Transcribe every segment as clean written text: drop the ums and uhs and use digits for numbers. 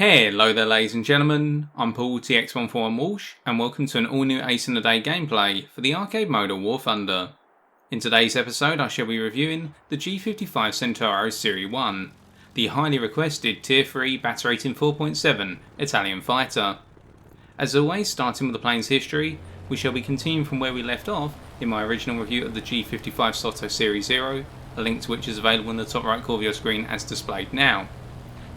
Hello there ladies and gentlemen, I'm Paul TX141 Walsh and welcome to an all new Ace in the Day gameplay for the arcade mode of War Thunder. In today's episode I shall be reviewing the G.55 Centauro serie 1, the highly requested Tier 3 Battle Rating 4.7 Italian fighter. As always, starting with the plane's history, we shall be continuing from where we left off in my original review of the G.55 Solace serie 0, a link to which is available in the top right corner of your screen as displayed now.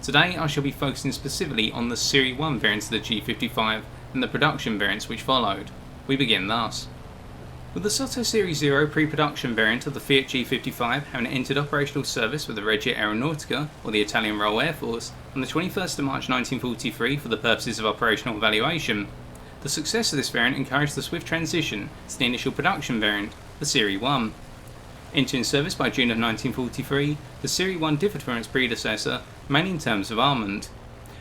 Today I shall be focusing specifically on the Serie 1 variants of the G.55 and the production variants which followed. We begin thus. With the Solace Serie 0 pre-production variant of the Fiat G.55 having entered operational service with the Regia Aeronautica, or the Italian Royal Air Force, on the 21st of March 1943 for the purposes of operational evaluation, the success of this variant encouraged the swift transition to the initial production variant, the Serie 1. Entering service by June of 1943, the Serie 1 differed from its predecessor mainly in terms of armament.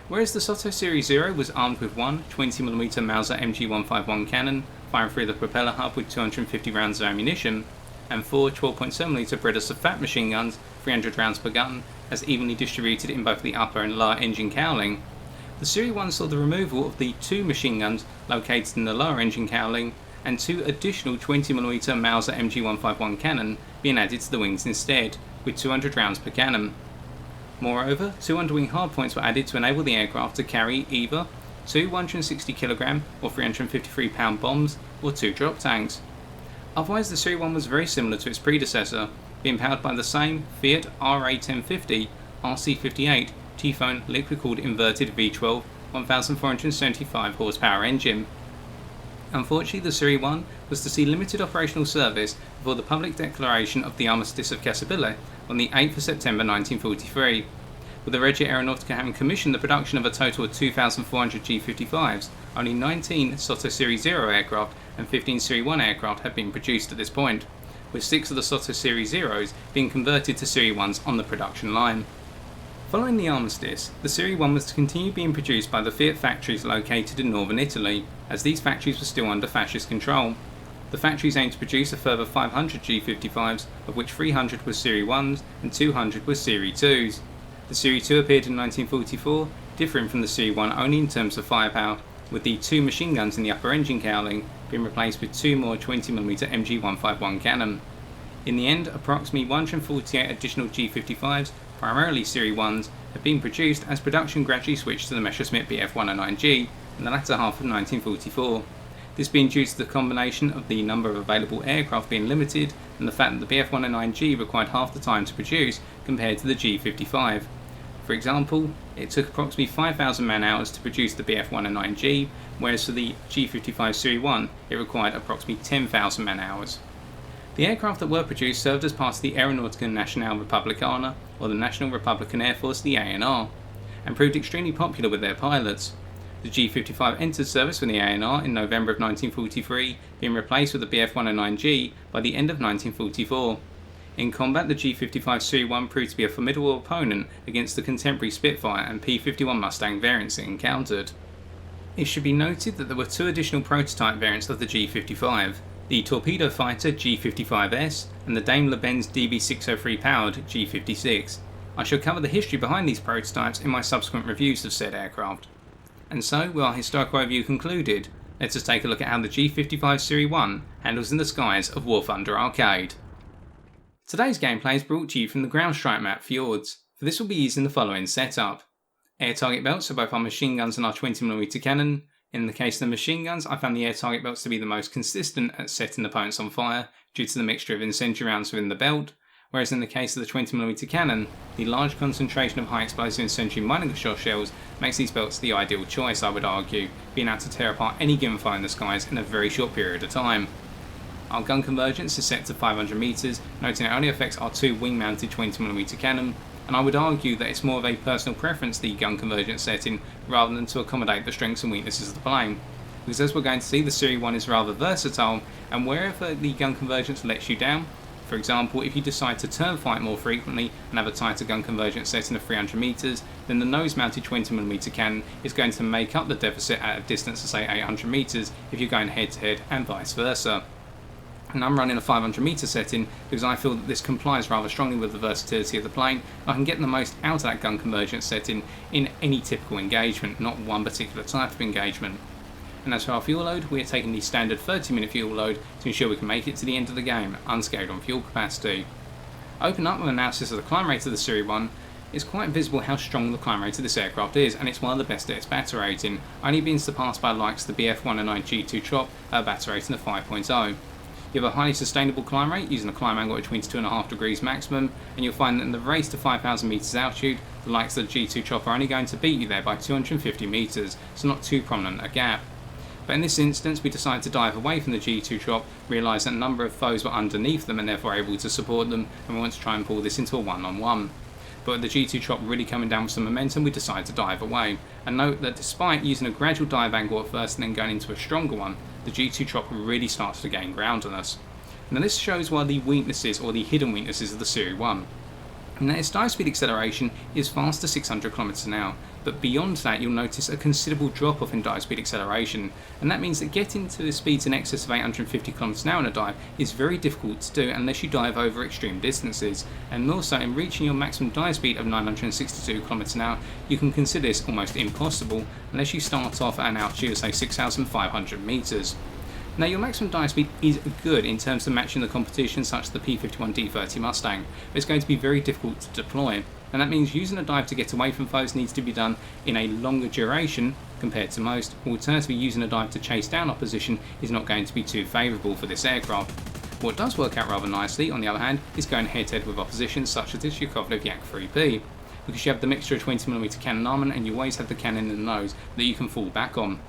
Whereas the Solace Serie 0 was armed with one 20mm Mauser MG151 cannon firing through the propeller hub with 250 rounds of ammunition, and four 12.7mm Breda-SAFAT machine guns, 300 rounds per gun, as evenly distributed in both the upper and lower engine cowling, the Serie 1 saw the removal of the two machine guns located in the lower engine cowling and two additional 20mm Mauser MG151 cannon being added to the wings instead, with 200 rounds per cannon. Moreover, two underwing hardpoints were added to enable the aircraft to carry either two 160kg or 353 pound bombs or two drop tanks. Otherwise, the Serie 1 was very similar to its predecessor, being powered by the same Fiat RA1050 RC58 Typhoon liquid-cooled inverted V12 1475 horsepower engine. Unfortunately, the Serie 1 was to see limited operational service before the public declaration of the Armistice of Cassabile on the 8th of September 1943, with the Regia Aeronautica having commissioned the production of a total of 2,400 G.55s, only 19 Solace Serie 0 aircraft and 15 Serie 1 aircraft had been produced at this point, with 6 of the Solace Serie 0s being converted to Serie 1s on the production line. Following the armistice, the Serie 1 was to continue being produced by the Fiat factories located in northern Italy, as these factories were still under fascist control. The factories aimed to produce a further 500 G.55s, of which 300 were Serie 1s and 200 were Serie 2s. The Serie 2 appeared in 1944, differing from the Serie 1 only in terms of firepower, with the two machine guns in the upper engine cowling being replaced with two more 20mm MG151 cannon. In the end, approximately 148 additional G.55s, primarily Serie 1s, have been produced as production gradually switched to the Messerschmitt Bf109G in the latter half of 1944. This being due to the combination of the number of available aircraft being limited and the fact that the Bf109G required half the time to produce compared to the G.55. For example, it took approximately 5,000 man-hours to produce the Bf109G, whereas for the G.55 Serie 1 it required approximately 10,000 man-hours. The aircraft that were produced served as part of the Aeronautica Nazionale Repubblicana, or the National Republican Air Force, the ANR, and proved extremely popular with their pilots. The G.55 entered service with the ANR in November of 1943, being replaced with the Bf109G by the end of 1944. In combat, the G.55 Serie 1 proved to be a formidable opponent against the contemporary Spitfire and P-51 Mustang variants it encountered. It should be noted that there were two additional prototype variants of the G.55, the Torpedo Fighter G.55S and the Daimler-Benz DB603 powered G.56. I shall cover the history behind these prototypes in my subsequent reviews of said aircraft. And so, with our historical overview concluded, let us take a look at how the G.55 Serie 1 handles in the skies of War Thunder Arcade. Today's gameplay is brought to you from the ground strike map Fjords. For this will be used in the following setup. Air target belts for both our machine guns and our 20mm cannon. In the case of the machine guns, I found the air target belts to be the most consistent at setting opponents on fire due to the mixture of incendiary rounds within the belt, whereas in the case of the 20mm cannon, the large concentration of high explosive incendiary miner shot shells makes these belts the ideal choice, I would argue, being able to tear apart any given fire in the skies in a very short period of time. Our gun convergence is set to 500 meters, noting it only affects our two wing-mounted 20mm cannon, and I would argue that it's more of a personal preference, the gun convergence setting, rather than to accommodate the strengths and weaknesses of the plane. Because as we're going to see, the Serie 1 is rather versatile, and wherever the gun convergence lets you down, for example, if you decide to turn fight more frequently and have a tighter gun convergence setting of 300 meters, then the nose-mounted 20mm cannon is going to make up the deficit at a distance of say 800 meters if you're going head-to-head and vice versa. And I'm running a 500 meter setting because I feel that this complies rather strongly with the versatility of the plane. I can get the most out of that gun convergence setting in any typical engagement, not one particular type of engagement. And as for our fuel load, we are taking the standard 30-minute fuel load to ensure we can make it to the end of the game, unscaled on fuel capacity. Open up with an analysis of the climb rate of the Series 1, it's quite visible how strong the climb rate of this aircraft is, and it's one of the best at its batter rating, only being surpassed by the likes of the BF-109 G2 Chop at a batter rating of 5.0. You have a highly sustainable climb rate using a climb angle between 2.5 degrees maximum, and you'll find that in the race to 5,000 metres altitude, the likes of the G2 Chop are only going to beat you there by 250 metres, so not too prominent a gap. But in this instance, we decided to dive away from the G2 Chop, realised that a number of foes were underneath them and therefore able to support them, and we want to try and pull this into a one-on-one. But with the G2 Chop really coming down with some momentum, we decided to dive away. And note that despite using a gradual dive angle at first and then going into a stronger one, the G2 Chop really starts to gain ground on us. Now this shows one of the weaknesses, or the hidden weaknesses, of the Series 1. Now its dive speed acceleration is fast to 600 km an hour, but beyond that you'll notice a considerable drop off in dive speed acceleration, and that means that getting to the speeds in excess of 850 km an hour in a dive is very difficult to do unless you dive over extreme distances, and also in reaching your maximum dive speed of 962 km an hour you can consider this almost impossible unless you start off at an altitude of say 6,500 metres. Now your maximum dive speed is good in terms of matching the competition such as the P51 D30 Mustang, but it's going to be very difficult to deploy, and that means using a dive to get away from foes needs to be done in a longer duration compared to most. Alternatively, using a dive to chase down opposition is not going to be too favourable for this aircraft. What does work out rather nicely, on the other hand, is going head-to-head with opposition such as this G.55 Yak-3P, because you have the mixture of 20mm cannon armament and you always have the cannon in the nose that you can fall back on.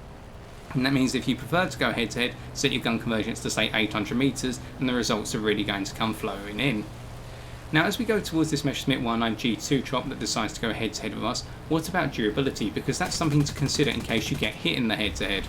And that means if you prefer to go head-to-head, set your gun convergence to say 800 metres and the results are really going to come flowing in. Now as we go towards this Messerschmitt 109 G2 Chop that decides to go head-to-head with us, what about durability? Because that's something to consider in case you get hit in the head-to-head.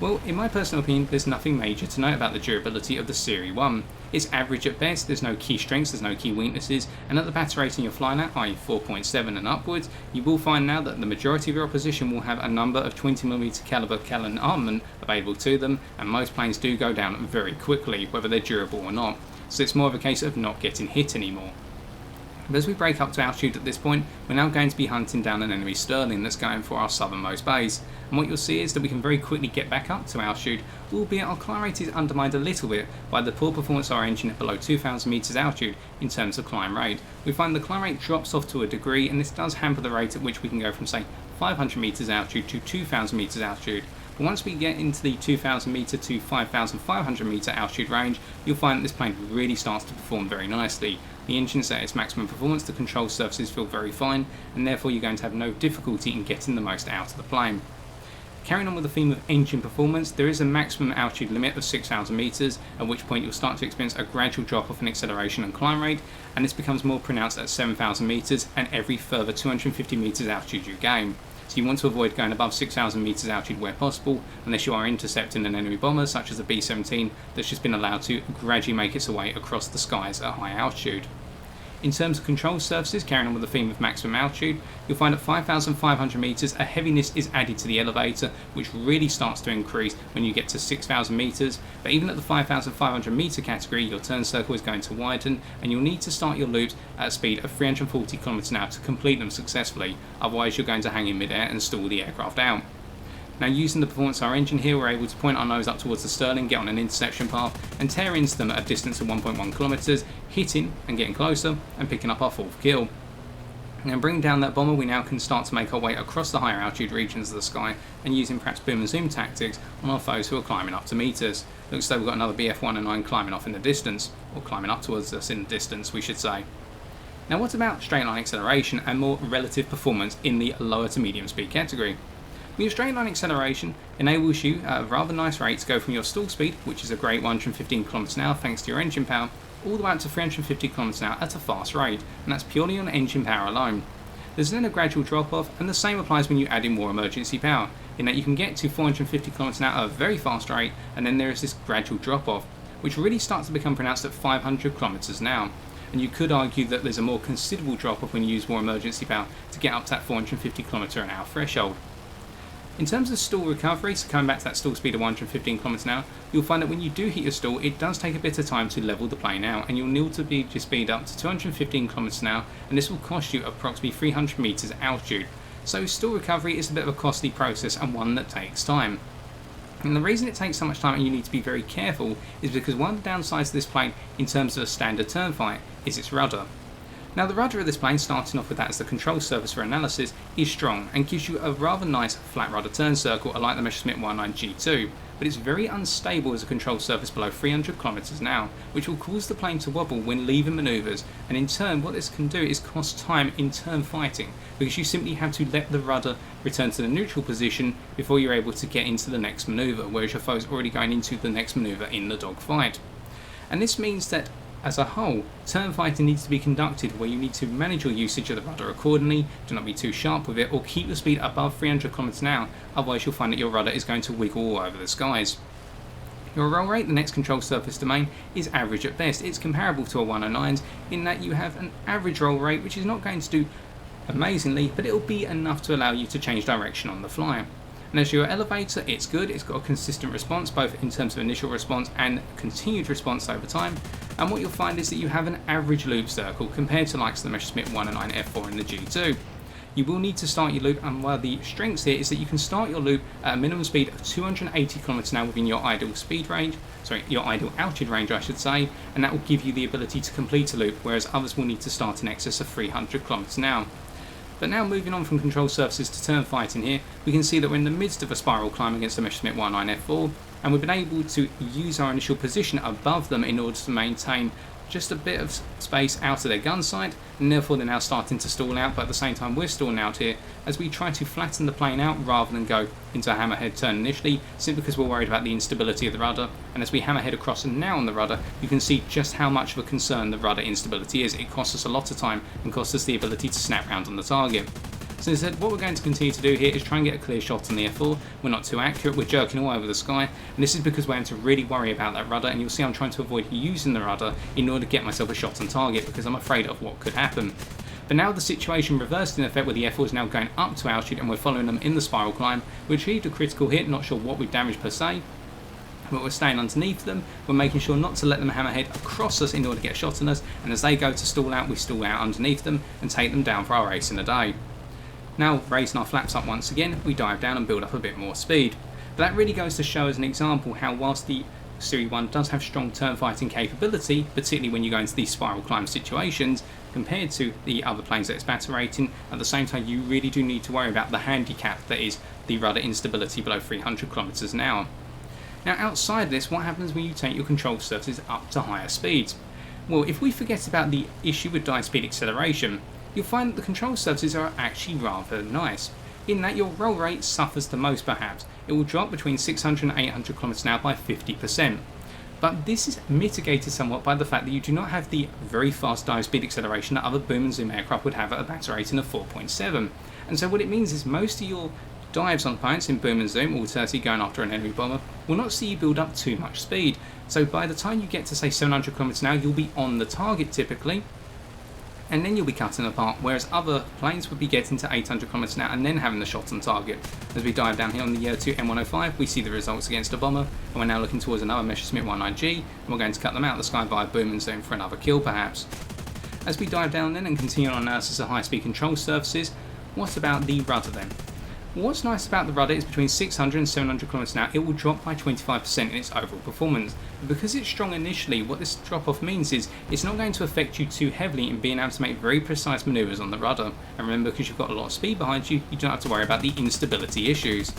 Well, in my personal opinion, there's nothing major to note about the durability of the Series 1. It's average at best, there's no key strengths, there's no key weaknesses, and at the batter rating you're flying at, i.e. 4.7 and upwards, you will find now that the majority of your opposition will have a number of 20mm caliber cannon armament available to them, and most planes do go down very quickly, whether they're durable or not, so it's more of a case of not getting hit anymore. But as we break up to altitude at this point, we're now going to be hunting down an enemy Sterling that's going for our southernmost base, and what you'll see is that we can very quickly get back up to altitude, albeit our climb rate is undermined a little bit by the poor performance of our engine at below 2,000 metres altitude in terms of climb rate. We find the climb rate drops off to a degree, and this does hamper the rate at which we can go from say 500 metres altitude to 2,000 metres altitude. But once we get into the 2,000 metre to 5,500 metre altitude range, you'll find that this plane really starts to perform very nicely. The engine's at its maximum performance, the control surfaces feel very fine, and therefore you're going to have no difficulty in getting the most out of the plane. Carrying on with the theme of engine performance, there is a maximum altitude limit of 6,000 metres, at which point you'll start to experience a gradual drop off in acceleration and climb rate, and this becomes more pronounced at 7,000 metres and every further 250 metres altitude you gain. So you want to avoid going above 6,000 metres altitude where possible, unless you are intercepting an enemy bomber such as the B-17 that's just been allowed to gradually make its way across the skies at high altitude. In terms of control surfaces, carrying on with the theme of maximum altitude, you'll find at 5,500 metres a heaviness is added to the elevator, which really starts to increase when you get to 6,000 metres, but even at the 5,500 metre category your turn circle is going to widen and you'll need to start your loops at a speed of 340 km an hour to complete them successfully, otherwise you're going to hang in mid-air and stall the aircraft out. Now using the performance of our engine here, we're able to point our nose up towards the Sterling, get on an interception path and tear into them at a distance of 1.1 kilometres, hitting and getting closer and picking up our fourth kill. Now bringing down that bomber, we now can start to make our way across the higher altitude regions of the sky and using perhaps boom and zoom tactics on our foes who are climbing up to meet us. Looks like we've got another BF-109 climbing off in the distance, or climbing up towards us in the distance we should say. Now what about straight line acceleration and more relative performance in the lower to medium speed category? Your straight line acceleration enables you at a rather nice rate to go from your stall speed, which is a great 115 km an hour thanks to your engine power, all the way up to 350 km an hour at a fast rate, and that's purely on engine power alone. There's then a gradual drop off, and the same applies when you add in more emergency power, in that you can get to 450 km an hour at a very fast rate, and then there is this gradual drop off, which really starts to become pronounced at 500 km an hour. And you could argue that there's a more considerable drop off when you use more emergency power to get up to that 450 km an hour threshold. In terms of stall recovery, so coming back to that stall speed of 115 km an hour, you'll find that when you do hit your stall, it does take a bit of time to level the plane out, and you'll need to beat your speed up to 215 km an hour, and this will cost you approximately 300 meters altitude. So stall recovery is a bit of a costly process and one that takes time. And the reason it takes so much time and you need to be very careful is because one of the downsides of this plane in terms of a standard turn fight is its rudder. Now the rudder of this plane, starting off with that as the control surface for analysis, is strong and gives you a rather nice flat rudder turn circle alike the Messerschmitt 19 G2, but it's very unstable as a control surface below 300 km an hour, which will cause the plane to wobble when leaving manoeuvres, and in turn what this can do is cost time in turn fighting, because you simply have to let the rudder return to the neutral position before you're able to get into the next manoeuvre, whereas your foe's already going into the next manoeuvre in the dogfight. And this means that as a whole, turn fighting needs to be conducted where you need to manage your usage of the rudder accordingly, do not be too sharp with it, or keep the speed above 300 km an hour, otherwise you'll find that your rudder is going to wiggle all over the skies. Your roll rate, the next control surface domain, is average at best. It's comparable to a 109's in that you have an average roll rate which is not going to do amazingly, but it'll be enough to allow you to change direction on the fly. And as your elevator, it's good, it's got a consistent response both in terms of initial response and continued response over time, and what you'll find is that you have an average loop circle compared to likes of the Messerschmitt 19 F4 and the G2. You will need to start your loop, and one of the strengths here is that you can start your loop at a minimum speed of 280 km an hour within your ideal speed range, your ideal altitude range I should say, and that will give you the ability to complete a loop, whereas others will need to start in excess of 300 km an hour. But now moving on from control surfaces to turn fighting here, we can see that we're in the midst of a spiral climb against the Messerschmitt 19 F4, and we've been able to use our initial position above them in order to maintain just a bit of space out of their gun sight, and therefore they're now starting to stall out, but at the same time we're stalling out here as we try to flatten the plane out rather than go into a hammerhead turn initially, simply because we're worried about the instability of the rudder. And as we hammerhead across and now on the rudder, you can see just how much of a concern the rudder instability is. It costs us a lot of time and costs us the ability to snap round on the target. So instead, what we're going to continue to do here is try and get a clear shot on the F4. We're not too accurate, we're jerking all over the sky, and this is because we're having to really worry about that rudder, and you'll see I'm trying to avoid using the rudder in order to get myself a shot on target because I'm afraid of what could happen. But now the situation reversed in effect, where the F4 is now going up to altitude and we're following them in the spiral climb. We achieved a critical hit, not sure what we've damaged per se, but we're staying underneath them, we're making sure not to let them hammerhead across us in order to get a shot on us, and as they go to stall out, we stall out underneath them and take them down for our ace in the day. Now, raising our flaps up once again, we dive down and build up a bit more speed. But that really goes to show as an example how whilst the Series 1 does have strong turn fighting capability, particularly when you go into these spiral climb situations, compared to the other planes that it's battle rating, at the same time you really do need to worry about the handicap that is the rudder instability below 300 km an hour. Now outside this, what happens when you take your control surfaces up to higher speeds? Well, if we forget about the issue with dive speed acceleration, you'll find that the control surfaces are actually rather nice, in that your roll rate suffers the most perhaps. It will drop between 600 and 800 km an hour by 50%. But this is mitigated somewhat by the fact that you do not have the very fast dive speed acceleration that other boom and zoom aircraft would have at a battle rating of 4.7. And so what it means is most of your dives on planets in boom and zoom, alternatively going after an enemy bomber, will not see you build up too much speed. So by the time you get to say 700 km an hour, you'll be on the target typically, and then you'll be cutting apart, whereas other planes would be getting to 800 km an hour and then having the shot on target. As we dive down here on the Year 2 M105, we see the results against a bomber, and we're now looking towards another Messerschmitt 19G, and we're going to cut them out of the sky via boom and zoom for another kill perhaps. As we dive down then and continue our analysis of high speed control surfaces, what about the rudder then? What's nice about the rudder is between 600 and 700 km an hour, it will drop by 25% in its overall performance. But because it's strong initially, what this drop off means is it's not going to affect you too heavily in being able to make very precise manoeuvres on the rudder. And remember, because you've got a lot of speed behind you, you don't have to worry about the instability issues.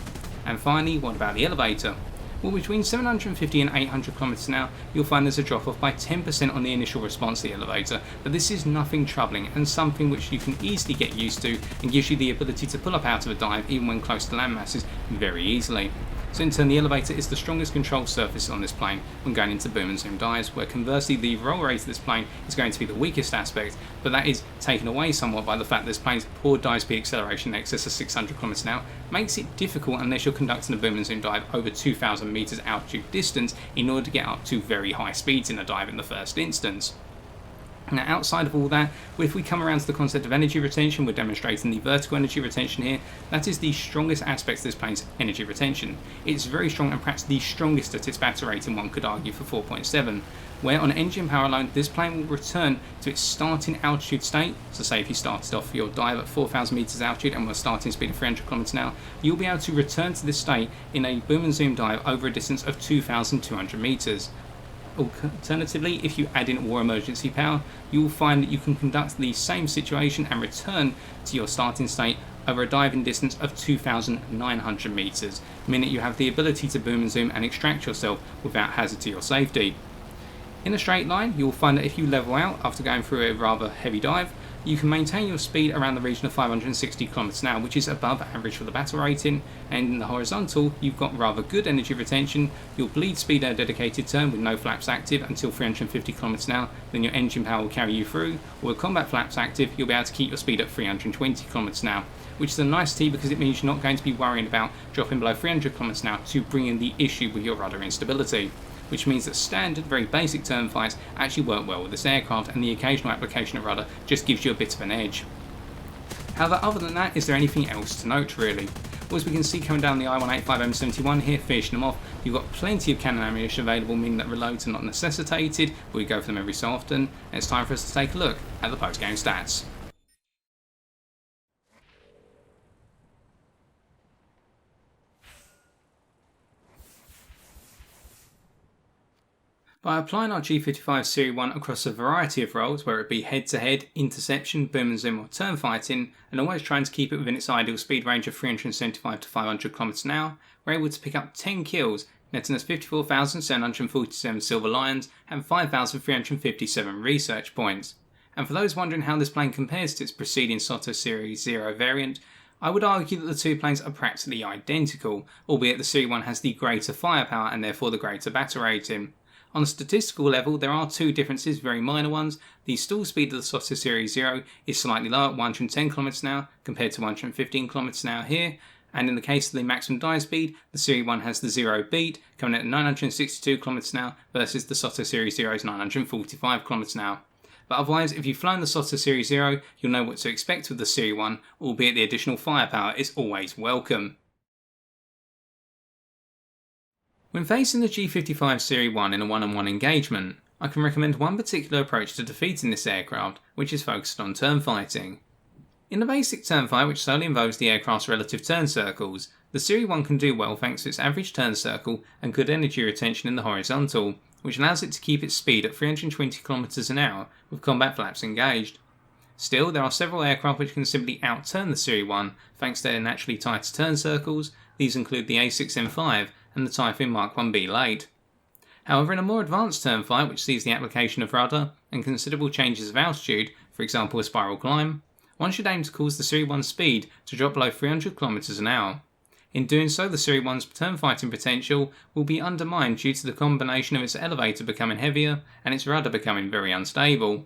And finally, what about the elevator? Well, between 750 and 800 km an hour, you'll find there's a drop off by 10% on the initial response to the elevator, but this is nothing troubling and something which you can easily get used to and gives you the ability to pull up out of a dive even when close to land masses very easily. So in turn, the elevator is the strongest control surface on this plane when going into boom and zoom dives, where conversely the roll rate of this plane is going to be the weakest aspect, but that is taken away somewhat by the fact that this plane's poor dive speed acceleration in excess of 600 km an hour makes it difficult unless you're conducting a boom and zoom dive over 2,000 meters altitude distance in order to get up to very high speeds in a dive in the first instance. Now, outside of all that, if we come around to the concept of energy retention, we're demonstrating the vertical energy retention here. That is the strongest aspect of this plane's energy retention. It's very strong and perhaps the strongest at its battle rating, one could argue, for 4.7, where on engine power alone, this plane will return to its starting altitude state. So say if you started off your dive at 4,000 meters altitude and we're starting speed at 300 kilometers an hour, you'll be able to return to this state in a boom and zoom dive over a distance of 2,200 meters. Alternatively, if you add in war emergency power, you will find that you can conduct the same situation and return to your starting state over a diving distance of 2,900 meters, meaning you have the ability to boom and zoom and extract yourself without hazard to your safety. In a straight line, you will find that if you level out after going through a rather heavy dive, you can maintain your speed around the region of 560 km an hour, which is above average for the battle rating, and in the horizontal, you've got rather good energy retention. You'll bleed speed at a dedicated turn with no flaps active until 350 km an hour, then your engine power will carry you through, or with combat flaps active, you'll be able to keep your speed at 320 km an hour, which is a nicety because it means you're not going to be worrying about dropping below 300 km an hour to bring in the issue with your rudder instability, which means that standard, very basic turn fights actually work well with this aircraft, and the occasional application of rudder just gives you a bit of an edge. However, other than that, is there anything else to note really? Well, as we can see coming down the I-185M71 here, finishing them off, you've got plenty of cannon ammunition available, meaning that reloads are not necessitated, but we go for them every so often, and it's time for us to take a look at the post-game stats. By applying our G.55 Serie 1 across a variety of roles, whether it be head-to-head, interception, boom and zoom or turn fighting, and always trying to keep it within its ideal speed range of 375 to 500 km an hour, we're able to pick up 10 kills, netting us 54,747 silver lions and 5,357 research points. And for those wondering how this plane compares to its preceding Solace Series 0 variant, I would argue that the two planes are practically identical, albeit the Serie 1 has the greater firepower and therefore the greater battle rating. On a statistical level, there are two differences, very minor ones. The stall speed of the Solace Series 0 is slightly lower at 110 km an hour compared to 115 km an hour here, and in the case of the maximum dive speed, the Series 1 has the 0 beat, coming in at 962 km an hour versus the Solace Series 0's 945 km an hour. But otherwise, if you've flown the Solace Series 0, you'll know what to expect with the Series 1, albeit the additional firepower is always welcome. When facing the G.55 Serie 1 in a one-on-one engagement, I can recommend one particular approach to defeating this aircraft, which is focused on turn fighting. In the basic turn fight, which solely involves the aircraft's relative turn circles, the Serie 1 can do well thanks to its average turn circle and good energy retention in the horizontal, which allows it to keep its speed at 320 km an hour with combat flaps engaged. Still, there are several aircraft which can simply outturn the Serie 1 thanks to their naturally tighter turn circles. These include the A6M5 and the Typhoon Mark 1B late. However, in a more advanced turn fight which sees the application of rudder and considerable changes of altitude, for example a spiral climb, one should aim to cause the Serie 1's speed to drop below 300 km an hour. In doing so, the Serie 1's turn fighting potential will be undermined due to the combination of its elevator becoming heavier and its rudder becoming very unstable.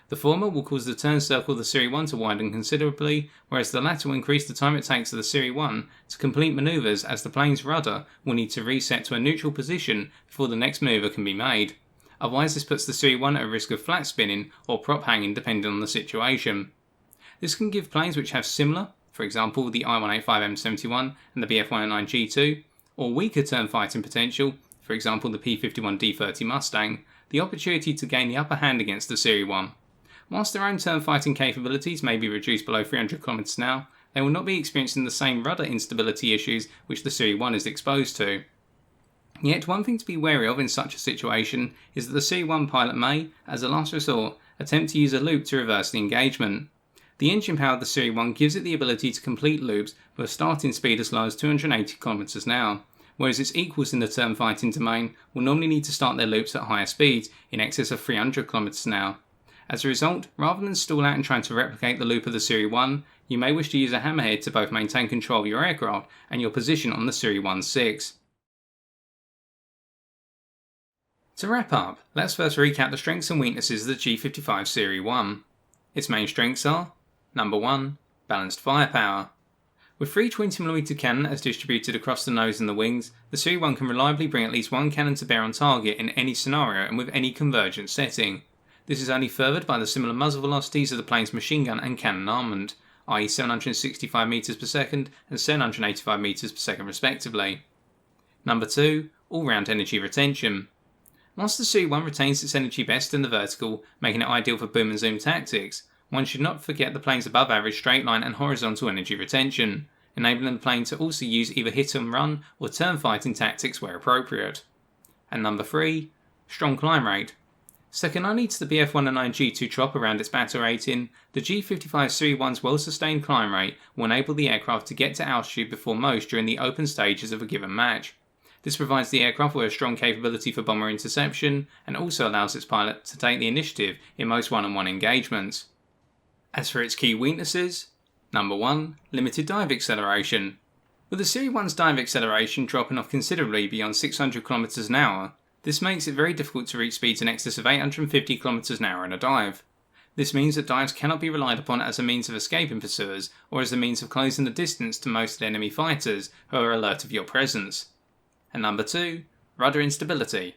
The former will cause the turn circle of the Serie 1 to widen considerably, whereas the latter will increase the time it takes for the Serie 1 to complete manoeuvres, as the plane's rudder will need to reset to a neutral position before the next manoeuvre can be made. Otherwise, this puts the Serie 1 at risk of flat spinning or prop hanging depending on the situation. This can give planes which have similar, for example the I-185M71 and the Bf109G2, or weaker turn fighting potential, for example the P-51 D30 Mustang, the opportunity to gain the upper hand against the Serie 1. Whilst their own turn fighting capabilities may be reduced below 300 km an hour, they will not be experiencing the same rudder instability issues which the Serie 1 is exposed to. Yet one thing to be wary of in such a situation is that the Serie 1 pilot may, as a last resort, attempt to use a loop to reverse the engagement. The engine power of the Serie 1 gives it the ability to complete loops with a starting speed as low as 280 km an hour, whereas its equals in the turn fighting domain will normally need to start their loops at higher speeds in excess of 300 km an hour. As a result, rather than stall out and trying to replicate the loop of the Serie 1, you may wish to use a hammerhead to both maintain control of your aircraft and your position on the Serie 1-6. To wrap up, let's first recap the strengths and weaknesses of the G.55 Serie 1. Its main strengths are: Number 1. Balanced firepower. With 3 20mm cannon as distributed across the nose and the wings, the Serie 1 can reliably bring at least one cannon to bear on target in any scenario and with any convergence setting. This is only furthered by the similar muzzle velocities of the plane's machine gun and cannon armament, i.e. 765 meters per second and 785 meters per second respectively. Number 2. All-round energy retention. Whilst the Series 1 retains its energy best in the vertical, making it ideal for boom and zoom tactics, one should not forget the plane's above average straight line and horizontal energy retention, enabling the plane to also use either hit and run or turn fighting tactics where appropriate. And number 3. Strong climb rate. Second only to the Bf-109G2 chopper around its battle rating, the G.55 Series 1's well-sustained climb rate will enable the aircraft to get to altitude before most during the open stages of a given match. This provides the aircraft with a strong capability for bomber interception and also allows its pilot to take the initiative in most one-on-one engagements. As for its key weaknesses, number 1. Limited dive acceleration. With the Series 1's dive acceleration dropping off considerably beyond 600 km an hour, this makes it very difficult to reach speeds in excess of 850 km an hour in a dive. This means that dives cannot be relied upon as a means of escaping pursuers or as a means of closing the distance to most enemy fighters who are alert of your presence. And number 2. Rudder instability.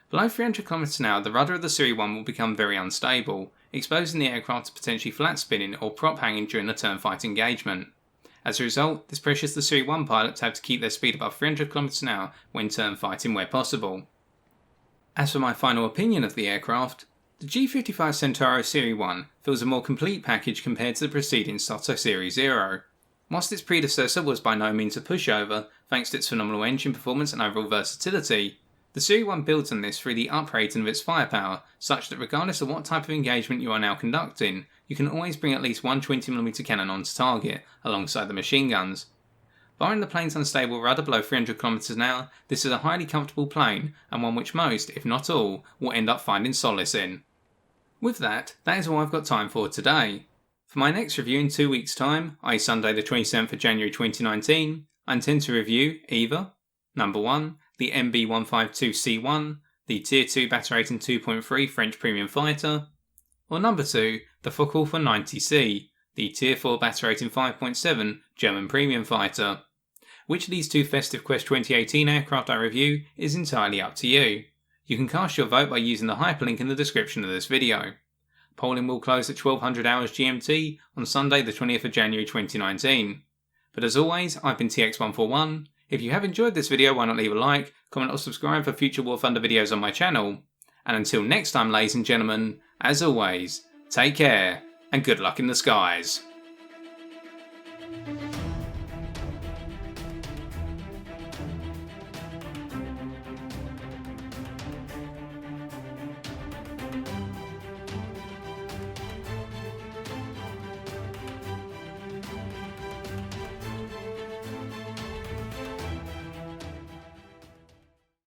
Below 300 km an hour, the rudder of the Series 1 will become very unstable, exposing the aircraft to potentially flat spinning or prop hanging during a turn fight engagement. As a result, this pressures the Series 1 pilot to have to keep their speed above 300 km an hour when turn fighting where possible. As for my final opinion of the aircraft, the G.55 Centauro serie 1 feels a more complete package compared to the preceding Solace Series 0. Whilst its predecessor was by no means a pushover, thanks to its phenomenal engine performance and overall versatility, the Series 1 builds on this through the uprating of its firepower, such that regardless of what type of engagement you are now conducting, you can always bring at least one 20mm cannon onto target, alongside the machine guns. Barring the plane's unstable rudder below 300 km an hour, this is a highly comfortable plane, and one which most, if not all, will end up finding solace in. With that is all I've got time for today. For my next review in 2 weeks' time, i.e. Sunday the 27th of January 2019, I intend to review either number 1, the MB-152C1, the Tier 2 battle rating 2.3 French premium fighter, or number 2, the Focke-Wulf 90C, the Tier 4 battle rating 5.7 German premium fighter. Which of these two Festive Quest 2018 aircraft I review is entirely up to you. You can cast your vote by using the hyperlink in the description of this video. Polling will close at 1200 hours GMT on Sunday the 20th of January 2019. But as always, I've been TX141. If you have enjoyed this video, why not leave a like, comment or subscribe for future War Thunder videos on my channel. And until next time, ladies and gentlemen, as always, take care and good luck in the skies.